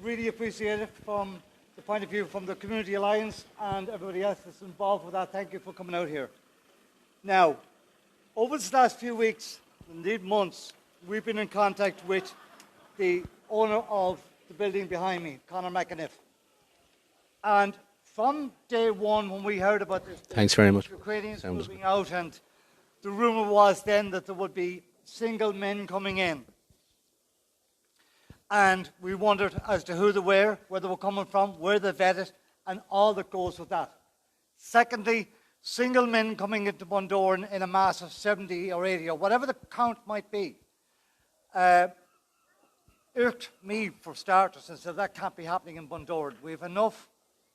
really appreciate it from the point of view from the Community Alliance and everybody else that's involved with that. Thank you for coming out here. Now, over the last few weeks, indeed months, we've been in contact with the owner of the building behind me, Conor McAniff. And from day one, when we heard about this, thanks very much. Ukrainians moving out, and the rumour was then that there would be single men coming in. And we wondered as to who they were, where they were coming from, where they vetted, and all that goes with that. Secondly, single men coming into Bundoran in a mass of 70 or 80 or whatever the count might be, irked me for starters and said that can't be happening in Bundoran. We have enough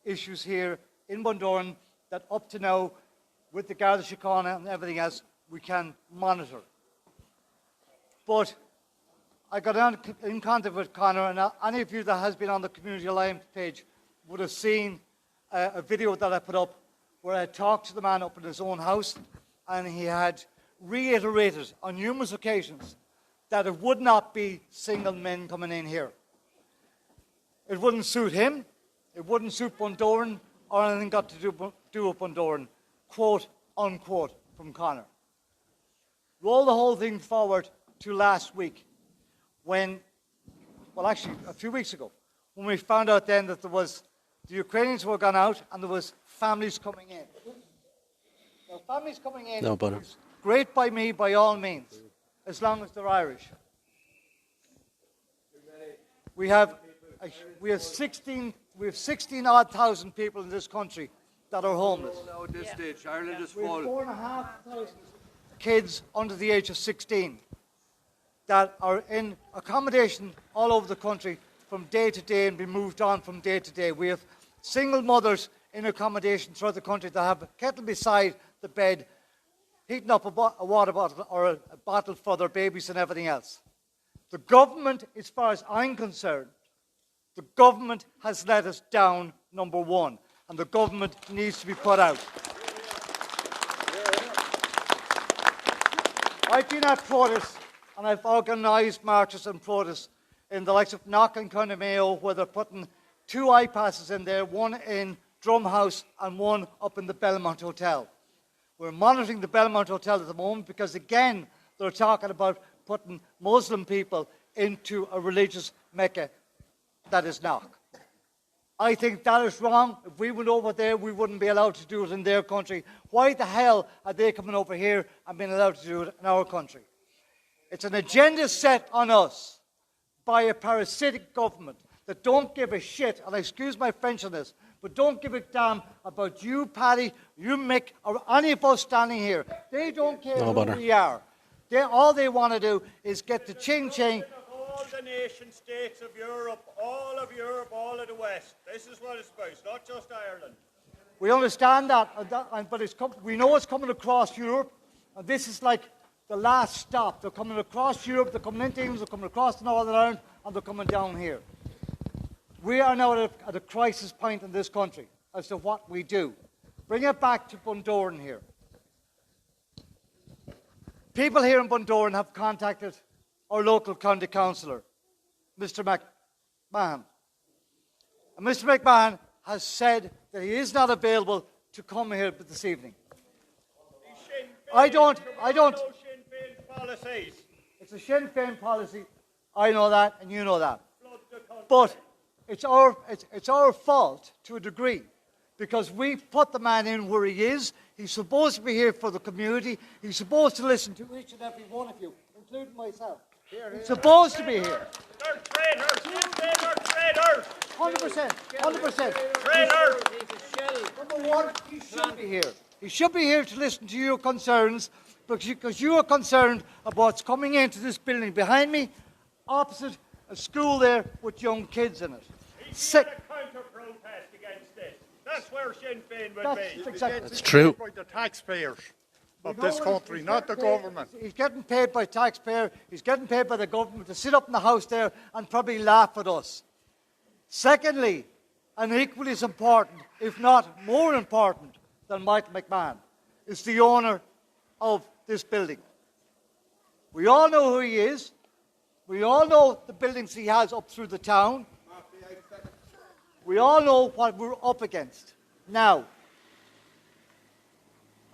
issues here in Bundoran that up to now, with the Garda Síochána and everything else, we can monitor. But I got in contact with Conor, and any of you that has been on the Community Alliance page would have seen a video that I put up where I talked to the man up in his own house, and he had reiterated on numerous occasions that it would not be single men coming in here. It wouldn't suit him, it wouldn't suit Bundoran, or anything got to do with Bundoran, quote, unquote, from Conor. Roll the whole thing forward to last week, when, well actually a few weeks ago, when we found out then that there was, the Ukrainians were gone out and there was families coming in. Now families coming in is great by me by all means, as long as they're Irish. We have 16 odd thousand people in this country that are homeless. Now at this stage, Ireland is full. We have 4,500 kids under the age of 16 that are in accommodation all over the country from day to day and be moved on from day to day. We have single mothers in accommodation throughout the country that have a kettle beside the bed, heating up a water bottle or a bottle for their babies and everything else. The government, as far as I'm concerned, the government has let us down, number one, and the government needs to be put out. I've been at protests and I've organised marches and protests in the likes of Knock and County Mayo, where they're putting 2 eye-passes in there, one in Drumhouse and one up in the Belmont Hotel. We're monitoring the Belmont Hotel at the moment because, again, they're talking about putting Muslim people into a religious Mecca that is Knock. I think that is wrong. If we went over there, we wouldn't be allowed to do it in their country. Why the hell are they coming over here and being allowed to do it in our country? It's an agenda set on us by a parasitic government that don't give a shit, and I excuse my French on this, but don't give a damn about you, Paddy, you, Mick, or any of us standing here. They don't care who we are. All they want to do is get the ching-ching. All the nation states of Europe, all of the West. This is what it's about. It's not just Ireland. We understand that, but we know it's coming across Europe, and this is like the last stop. They're coming across Europe, they're coming into England, they're coming across Northern Ireland, and they're coming down here. We are now at a crisis point in this country as to what we do. Bring it back to Bundoran here. People here in Bundoran have contacted our local county councillor, Mr. McMahon. And Mr. McMahon has said that he is not available to come here this evening. I don't. It's a Sinn Féin policy. I know that, and you know that. But it's our fault to a degree, because we put the man in where he is. He's supposed to be here for the community. He's supposed to listen to each and every one of you, including myself. He's supposed to be here. They're traitors. They're traitors. 100%. 100%. Traitors. Number one, he should be here. He should be here to listen to your concerns, because you are concerned about what's coming into this building behind me, opposite a school there with young kids in it. He's a counter-protest against this. That's where Sinn Féin would be. Exactly. That's true. By the taxpayers of this country, not the government. He's getting paid by taxpayers. He's getting paid by the government to sit up in the house there and probably laugh at us. Secondly, and equally as important, if not more important than Michael McMahon, is the owner of this building. We all know who he is. We all know the buildings he has up through the town. We all know what we're up against. Now,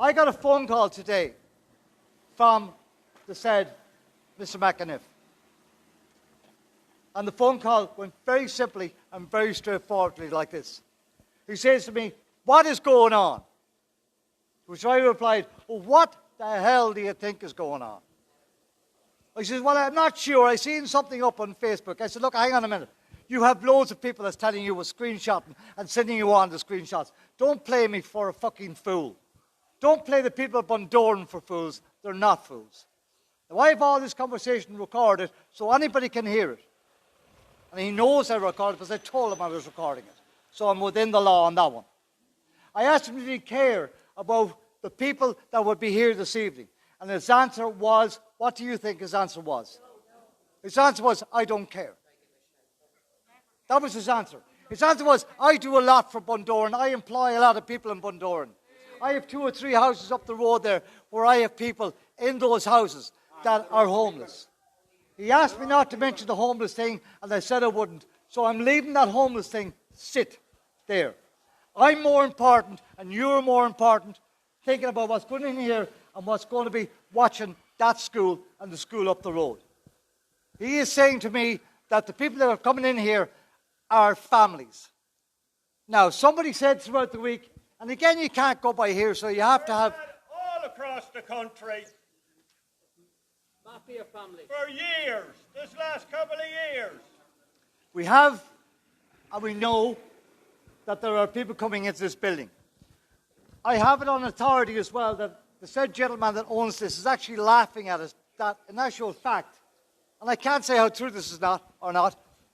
I got a phone call today from the said Mr. McAniff. And the phone call went very simply and very straightforwardly like this. He says to me, "What is going on?" To which I replied, "Well, what the hell do you think is going on?" I said, "Well, I'm not sure. I seen something up on Facebook." I said, "Look, hang on a minute. You have loads of people that's telling you a screenshotting and sending you on the screenshots. Don't play me for a fucking fool. Don't play the people of Bundoran for fools. They're not fools." Now, I have all this conversation recorded so anybody can hear it. And he knows I recorded it because I told him I was recording it. So I'm within the law on that one. I asked him, did he care about the people that would be here this evening? And his answer was, what do you think his answer was? His answer was, "I don't care." That was his answer. His answer was, "I do a lot for Bundoran. I employ a lot of people in Bundoran. I have 2 or 3 houses up the road there where I have people in those houses that are homeless." He asked me not to mention the homeless thing, and I said I wouldn't. So I'm leaving that homeless thing sit there. I'm more important, and you're more important, thinking about what's going in here and what's going to be watching that school and the school up the road. He is saying to me that the people that are coming in here are families. Now, somebody said throughout the week, and again, you can't go by here, so you have to have... All across the country. Mafia family. For years. This last couple of years. We have, and we know, that there are people coming into this building. I have it on authority as well that the said gentleman that owns this is actually laughing at us, that in actual fact, and I can't say how true this is not,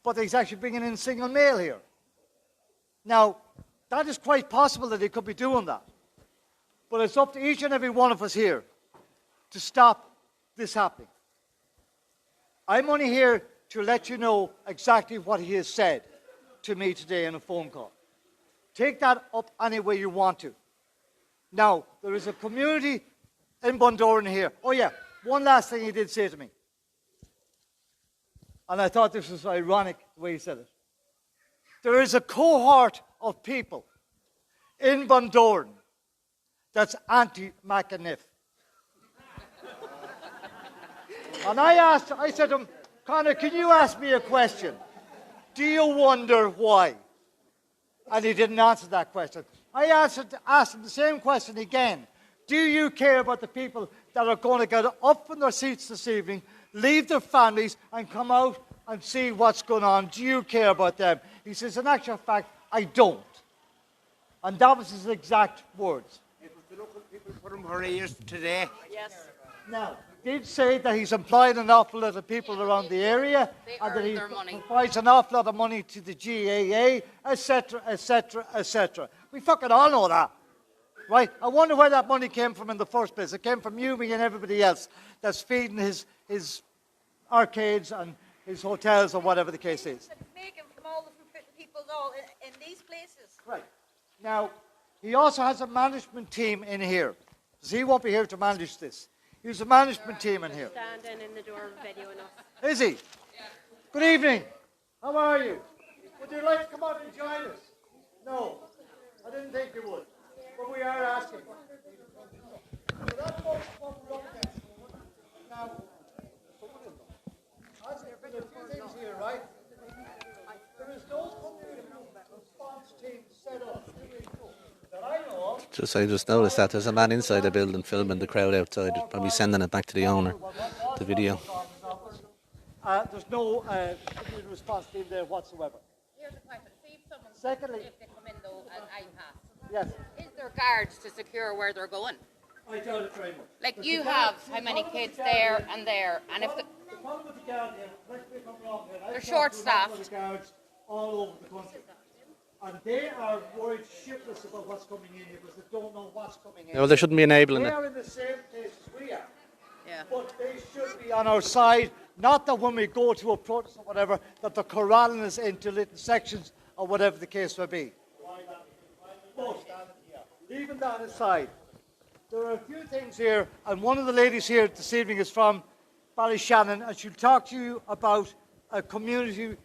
but he's actually bringing in single male here. Now, that is quite possible that he could be doing that. But it's up to each and every one of us here to stop this happening. I'm only here to let you know exactly what he has said to me today in a phone call. Take that up any way you want to. Now, there is a community in Bundoran here. Oh yeah, one last thing he did say to me. And I thought this was ironic the way he said it. There is a cohort of people in Bundoran that's anti-McAniff. And I said to him, "Conor, can you ask me a question? Do you wonder why?" And he didn't answer that question. I asked him the same question again. Do you care about the people that are going to get up from their seats this evening, leave their families, and come out and see what's going on? Do you care about them? He says, in actual fact, I don't. And that was his exact words. It was the local people put him for ears today. Yes. Now, he did say that he's employed an awful lot of people around the area, and that he provides an awful lot of money to the GAA, etc., etc., etc. We fucking all know that, right? I wonder where that money came from in the first place. It came from you, me, and everybody else that's feeding his arcades and his hotels or whatever the case is. Making from all the people all in these places. Right. Now, he also has a management team in here, because he won't be here to manage this. He's a management team in here. Standing in the door video enough. Is he? Good evening. How are you? Would you like to come out and join us? No. I didn't think you would. But we are asking. So that's what we're up against. Now, there are a few things here, right? There is no community response team set up that I know of. I just noticed that there's a man inside the building filming the crowd outside, probably sending it back to the owner, the video. There's no community response team there whatsoever. Here's a question. See if someone, Secondly, if they come in though and I pass. yes, Is there guards to secure where they're going? I doubt it very much. Like But you the have guard- how many the kids problem with there the and there, and if the, The problem with the guard here, correct me if I'm wrong here, I've They're talked to a number of short-staffed. the guards all over the country. And they are worried shitless about what's coming in here because they don't know what's coming in. No, they shouldn't be enabling They it. are in the same place as we are. yeah. But they should be on our side, not that when we go to a protest or whatever, that they're corralling us into little sections or whatever the case may be. But, leaving that aside, there are a few things here, and one of the ladies here this evening is from Ballyshannon, and she'll talk to you about a community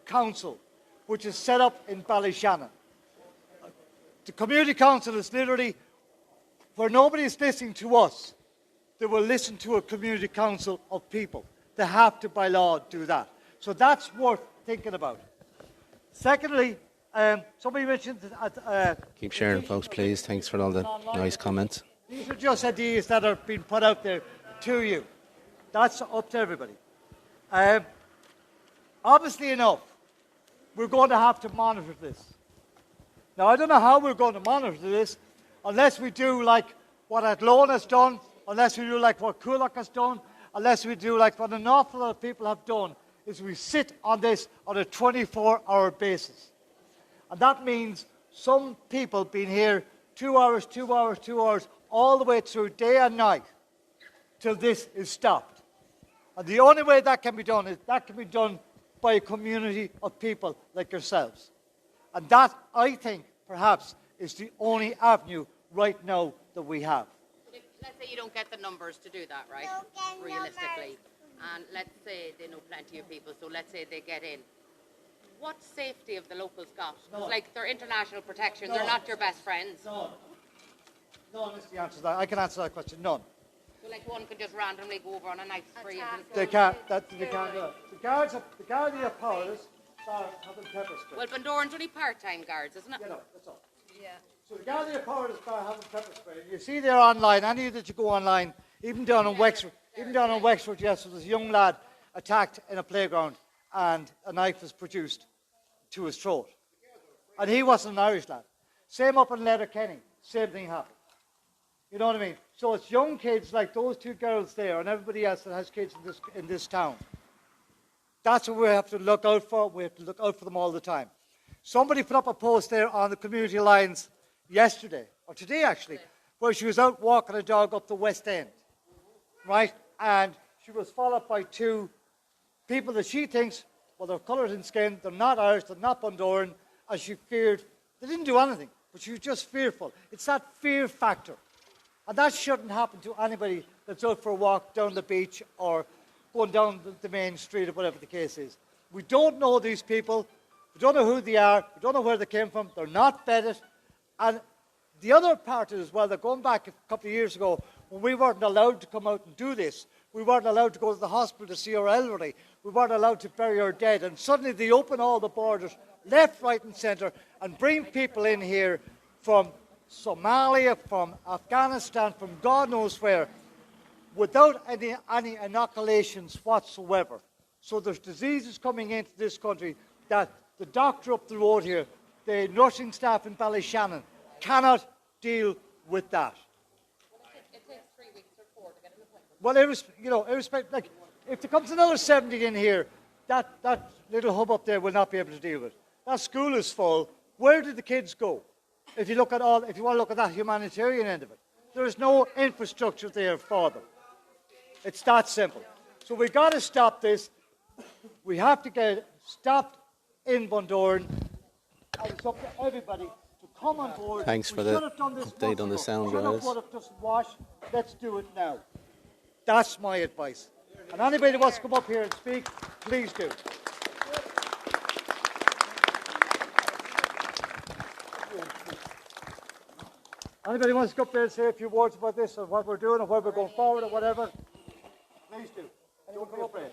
council which is set up in Ballyshannon. The community council is literally where nobody is listening to us. They will listen to a community council of people. They have to, by law, do that. So that's worth thinking about. Secondly, somebody mentioned... Keep sharing, folks, please. Thanks for all the nice comments. These are just ideas that are being put out there to you. That's up to everybody. Obviously enough, we're going to have to monitor this. Now, I don't know how we're going to monitor this unless we do like what Athlone has done, unless we do like what Coolock has done, unless we do like what an awful lot of people have done, is we sit on this on a 24-hour basis. And that means some people being here 2 hours, 2 hours, 2 hours, all the way through day and night till this is stopped. And the only way that can be done is that can be done by a community of people like yourselves. And that, I think, perhaps, is the only avenue right now that we have. Let's say you don't get the numbers to do that, right? Realistically. And let's say they know plenty of people, so let's say they get in. What safety have the locals got? No. Like, they're international protection, No. they're not your best friends. None. None is the answer to that. I can answer that question. None. So, like, one could just randomly go over on a knife spree. They can't. They can't do it. The guards have powers. Start having pepper spray. Well, Bundoran's only part-time guards, isn't it? You know, that's all. Yeah. So the guards have powers start having pepper spray. You see there online. Any of you that you go online, even down in Wexford, yesterday, there's a young lad attacked in a playground, and a knife was produced to his throat. And he wasn't an Irish lad. Same up in Letterkenny. Same thing happened. You know what I mean? So it's young kids like those two girls there and everybody else that has kids in this town. That's what we have to look out for. We have to look out for them all the time. Somebody put up a post there on the community lines yesterday, or today actually, where she was out walking a dog up the West End, right? And she was followed by two people that she thinks, well, they're coloured in skin, they're not Irish, they're not Bundoran, and she feared. They didn't do anything, but she was just fearful. It's that fear factor. And that shouldn't happen to anybody that's out for a walk down the beach or going down the main street or whatever the case is. We don't know these people. We don't know who they are. We don't know where they came from. They're not vetted. And the other part is, well, they're going back a couple of years ago when we weren't allowed to come out and do this. We weren't allowed to go to the hospital to see our elderly. We weren't allowed to bury our dead. And suddenly they open all the borders, left, right and centre, and bring people in here from Somalia, from Afghanistan, from God knows where, without any inoculations whatsoever. So there's diseases coming into this country that the doctor up the road here, the nursing staff in Ballyshannon, cannot deal with that. It takes 3 weeks or 4 to get an appointment. Well, irrespective, like, if there comes another 70 in here, that little hub up there will not be able to deal with it. That school is full. Where do the kids go? If you want to look at that humanitarian end of it, there is no infrastructure there for them. It's that simple. So we've got to stop this. We have to get it stopped in Bundoran. And it's up to everybody to come on board. Thanks for the update on the sound, guys. Doesn't wash. Let's do it now. That's my advice. And anybody that wants to come up here and speak, please do. Anybody wants to go up there and say a few words about this or what we're doing or where we're going forward or whatever, please do. Anyone come up there?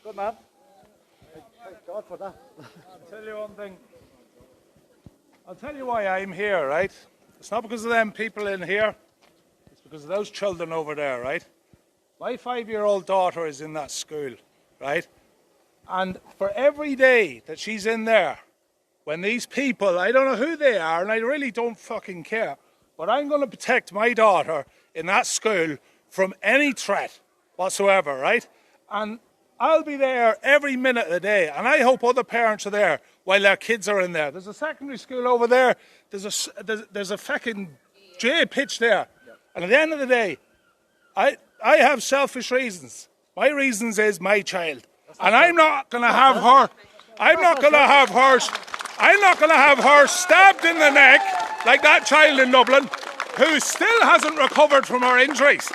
Good man. Thank God for that. I'll tell you one thing. I'll tell you why I'm here, right? It's not because of them people in here. It's because of those children over there, right? My 5-year-old daughter is in that school, right? And for every day that she's in there, when these people, I don't know who they are, and I really don't fucking care, but I'm going to protect my daughter in that school from any threat whatsoever, right? And I'll be there every minute of the day, and I hope other parents are there while their kids are in there. There's a secondary school over there. There's a fucking J pitch there. And at the end of the day, I have selfish reasons. My reasons is my child. And I'm not going to have her. I'm not going to have her stabbed in the neck like that child in Dublin who still hasn't recovered from her injuries.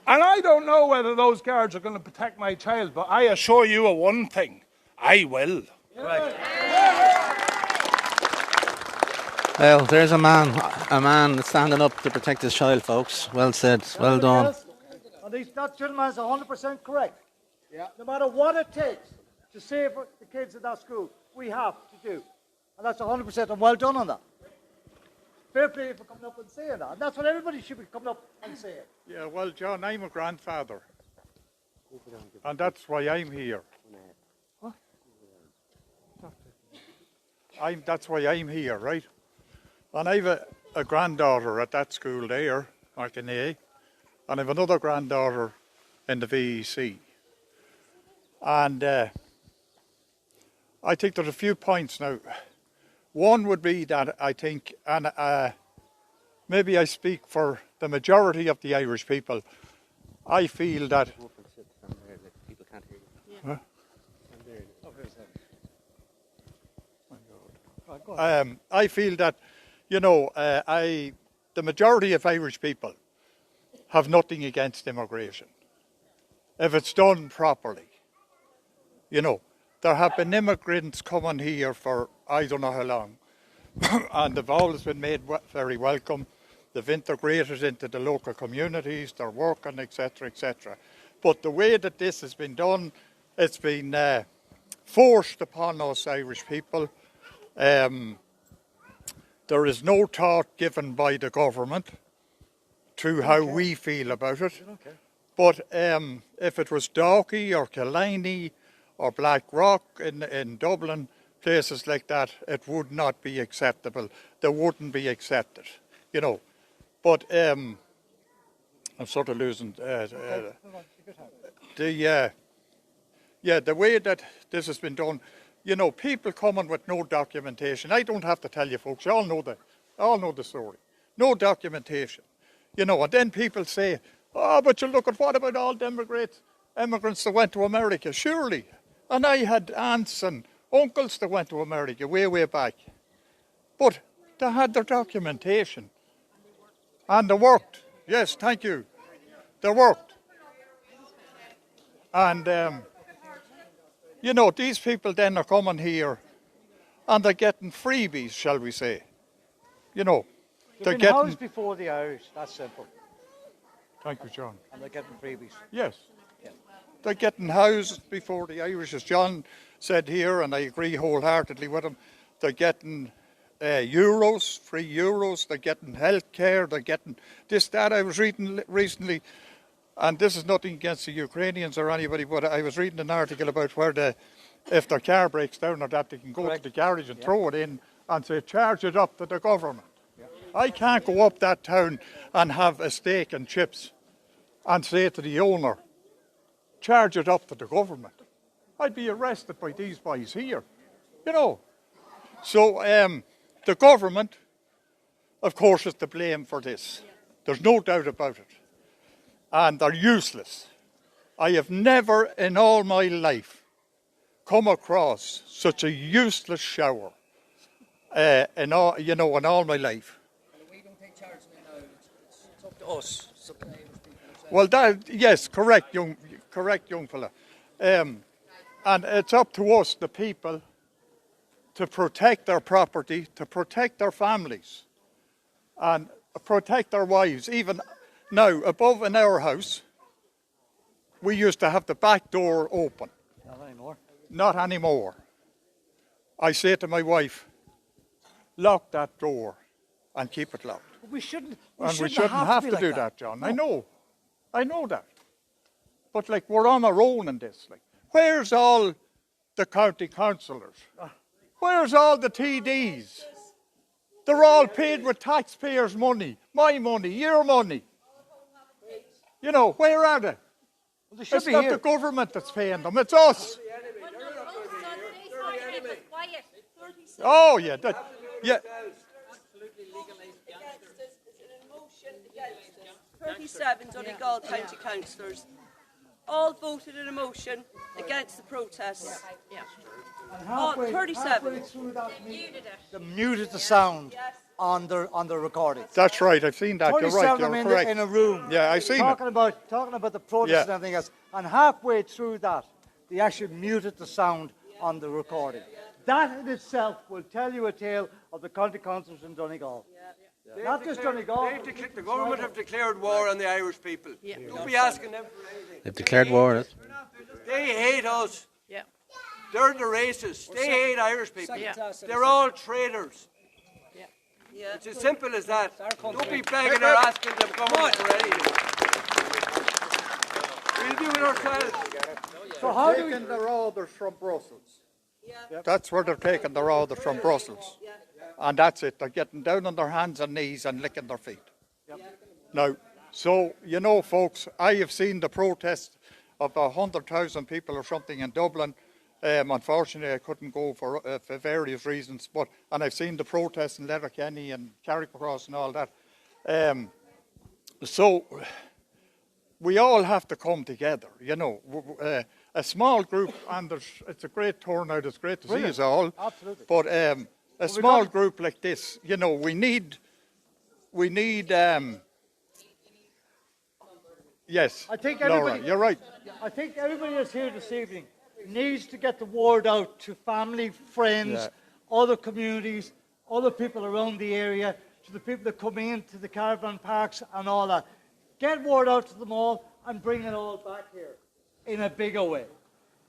And I don't know whether those guards are going to protect my child, but I assure you of one thing, I will. Well, there's a man standing up to protect his child, folks. Well said, well done. That gentleman is 100% correct. Yeah. No matter what it takes to save the kids in that school, we have to do. And that's 100%, and well done on that. Fair play for coming up and saying that. And that's what everybody should be coming up and saying. Yeah, well, John, I'm a grandfather. And that's why I'm here. What? That's why I'm here, right? And I have a granddaughter at that school there, Arkinay, and I have another granddaughter in the VEC. And I think there's a few points now. One would be that I think, and maybe I speak for the majority of the Irish people, I feel that... People can't hear you. Huh? I feel that, you know, the majority of Irish people have nothing against immigration, if it's done properly. You know, there have been immigrants coming here for I don't know how long, and they've always been made very welcome. They've integrated into the local communities, they're working, etc., etc. But the way that this has been done, it's been forced upon us Irish people. There is no thought given by the government to how we feel about it. But if it was Dalkey or Killiney or Blackrock in Dublin, places like that, it would not be acceptable. They wouldn't be accepted, you know. But I'm sort of losing the way that this has been done. You know, people coming with no documentation. I don't have to tell you, folks. You all know the story. No documentation. You know, and then people say, "Oh, but you look at what about all the immigrants that went to America?" Surely. And I had aunts and uncles that went to America way back. But they had their documentation. And they worked. Yes, thank you. They worked. And, you know, these people then are coming here and they're getting freebies, shall we say. You know, they're getting... housed before the Irish, that's simple. Thank you, John. And they're getting freebies. Yes. They're getting housed before the Irish, as John said here, and I agree wholeheartedly with him. They're getting euros, free euros. They're getting health care. They're getting this, that. I was reading recently, and this is nothing against the Ukrainians or anybody, but I was reading an article about where if their car breaks down or that, they can go to the garage and throw it in and say, charge it up to the government. Yeah. I can't go up that town and have a steak and chips and say to the owner, charge it up to the government. I'd be arrested by these boys here, you know. So the government, of course, is to blame for this. There's no doubt about it. And they're useless. I have never in all my life come across such a useless shower in all my life. We don't take charge now. It's up to us. It's up to Irish people. Well, yes, correct, young fella. And it's up to us, the people, to protect their property, to protect their families, and protect their wives. Even now, above in our house, we used to have the back door open. Not anymore. Not anymore. I say to my wife, lock that door and keep it locked. But we shouldn't have to do that, John. No. I know that. But, like, we're on our own in this. Like, where's all the county councillors? Where's all the TDs? They're all paid with taxpayers' money, my money, your money. You know, where are they? Well, they should it's be not here. the government that's paying them, it's us. Oh, yeah. Yeah. 37 Donegal County Councillors all voted in a motion against the protests. And All halfway 37. through that meeting, they muted the sound. on the recordings. That's right. I've seen that. You're 37 right. of them You're in, correct. in a room. Yeah, I've seen talking it. about the protest and everything else. And halfway through that, they actually muted the sound on the recording. That in itself will tell you a tale of the county councils in Donegal. Not just Donegal. The government have declared war on the Irish people. Don't be asking them for anything. They've declared war on us. They hate us. Yeah. They're the racists. They hate Irish people. Second-class They're all traitors. Yeah. It's as simple as that. Our country. Don't be begging or asking them government for anything. We'll do it ourselves. So how do we... Taking the orders from Brussels. That's where they're taking their orders from Brussels. And that's it. They're getting down on their hands and knees and licking their feet. Now, so, you know, folks, I have seen the protest of 100,000 people or something in Dublin. Unfortunately, I couldn't go for various reasons. And I've seen the protests in Letterkenny and Carrickcross and all that. So we all have to come together, you know. A small group, and it's a great turnout. It's great to see us all. Absolutely. But a small group like this, you know, we need. Yes, I think Laura, everybody, you're right. I think everybody that's here this evening needs to get the word out to family, friends, other communities, other people around the area, to the people that come in, to the caravan parks and all that. Get word out to them all and bring it all back here in a bigger way.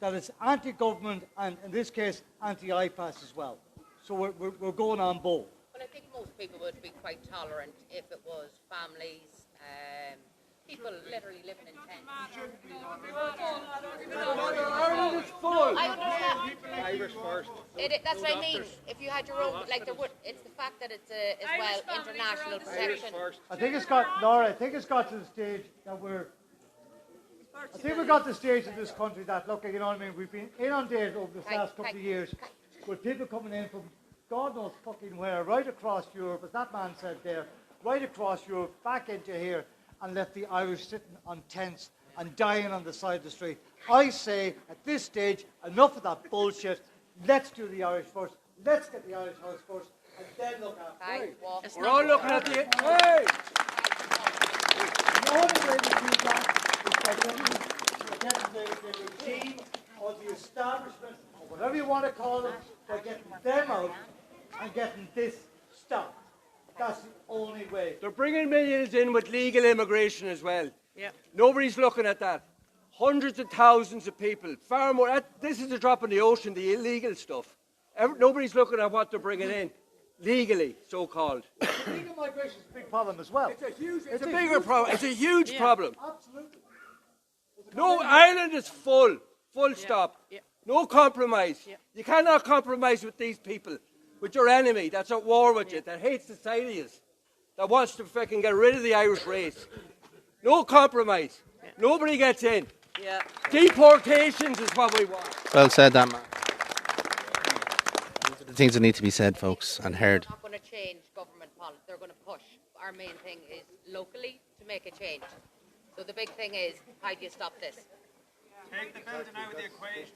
That it's anti-government and, in this case, anti-IPAS as well. So we're going on both. But I think most people would be quite tolerant if it was families, people literally living in tents. Ireland is full. I understand. That's what I mean. If you had your own, like there would, it's the fact that it's as well international protection. I think it's got, Laura, I think it's got to the stage that we've got to the stage in this country that, look, you know what I mean, we've been inundated over the last couple of years with people coming in from God knows fucking where, right across Europe, as that man said there, right across Europe, back into here, and left the Irish sitting on tents and dying on the side of the street. I say, at this stage, enough of that bullshit. Let's do the Irish first. Let's get the Irish House first, and then look after it. We're all looking at the... Hey! The only way to do that is by getting the regime or the establishment, or whatever you want to call it, by getting them out and getting this stopped. That's the only way. They're bringing millions in with legal immigration as well. Yeah. Nobody's looking at that. Hundreds of thousands of people, far more. This is a drop in the ocean, the illegal stuff. Nobody's looking at what they're bringing in, legally, so-called. Legal migration is a big problem as well. It's a bigger problem. It's a huge problem. Absolutely. No, Ireland is full stop. Yeah. No compromise. Yeah. You cannot compromise with these people, with your enemy that's at war with you, that hates society, that wants to fucking get rid of the Irish race. No compromise. Yeah. Nobody gets in. Yeah. Deportations is what we want. Well said, that man. These are the things that need to be said, folks, and heard. They're not going to change government policy. They're going to push. Our main thing is locally to make a change. So the big thing is, how do you stop this? Take the building out of the equation.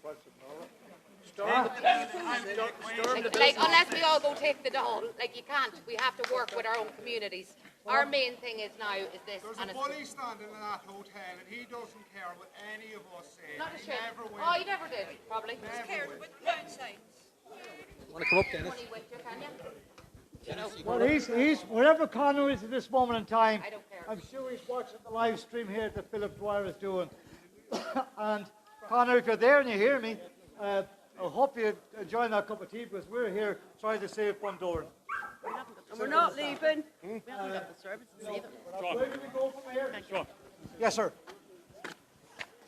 Like, unless we all go take the doll, like you can't. We have to work with our own communities. Our main thing is now is this. There's and a it's bully standing in that hotel and he doesn't care what any of us say. not a He shame. never will. Oh, you never did, probably. Want to come up, Dennis? Only winter, can you? Well, he's wherever Conor is at this moment in time, I don't care. I'm sure he's watching the live stream here that Philip Dwyer is doing. And Conor, if you're there and you hear me, I hope you enjoy that cup of tea because we're here trying to save Bundoran. And we're not leaving. Where do we go from here? Yes, sir.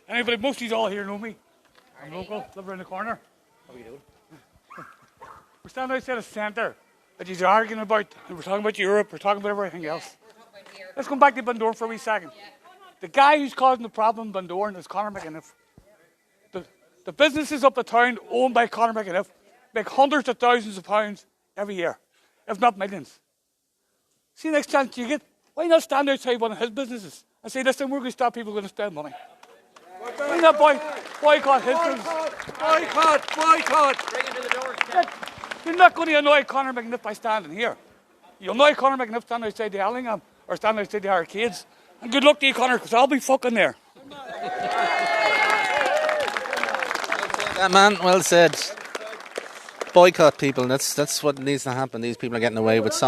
Anybody, most of you all here know me. I'm local, live around the corner. How are you doing? We're standing outside a centre that you're arguing about, and we're talking about Europe, we're talking about everything else. Let's come back to Bundoran for a wee second. The guy who's causing the problem in Bundoran is Conor McInniff. The businesses up the town owned by Conor McInniff make hundreds of thousands of pounds every year, if not millions. See, next chance you get, why not stand outside one of his businesses and say, listen, we're going to stop people going to spend money. Why not boycott his business? Boycott! You're not going to annoy Conor McInniff by standing here. You'll know Conor McNiff stand outside the Allingham or stand outside the arcades. And good luck to you, Conor, because I'll be fucking there. That man, well said. Boycott people. That's what needs to happen. These people are getting away with so